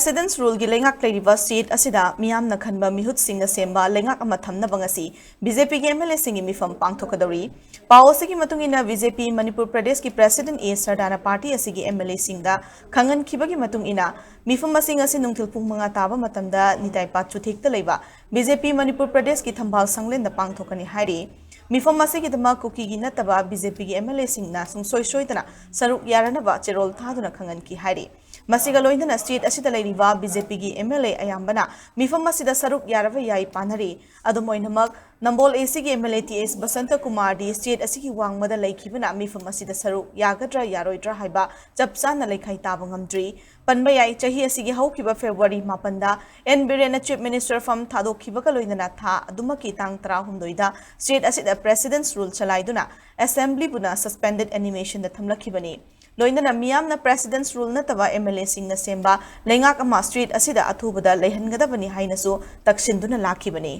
President's rule gi lengak leiriba seat asida miyamna khanba mihut singa semba lengak ama thamna bangasi BJP gi MLA singi Meepham Pangthokkadouri pawose gi matungina BJP Manipur Pradesh ki President A Sardana Party asigi MLA singda khangan khibagi matungina Meepham masing asi nungthil pung manga taba matamda nitai pat chuthekta leiba BJP Manipur Pradesh ki thambal sanglen da pangthokani hairi Meepham masigi dama kuki gi nataba BJP gi MLA singna sungsoi soitana saruk yaranaba cherol thaduna khangan ki hairi Masiga loindana state asida leiriba BJP gi MLA ayambana Meepham masida saruk yarava yai panari adumoinamak Nambol AC gi MLA TS Basanta Kumar di state asigi wangmada laikibana Meepham masida saruk yagadra yaroidra haiba chapsana laikhai taba ngamdri panba yai chahi asigi haukiba February 8 N Birena Chief Minister from Thadokhibaga loindana tha adumaki tang 13 da state asida President's rule chalaiduna Assembly buna suspended animation da thamlakhibani Loindana miyamna President's rule nataba MLA singna semba lengak ama street asida athubada leihangadabani hainasu takshinduna lakhibani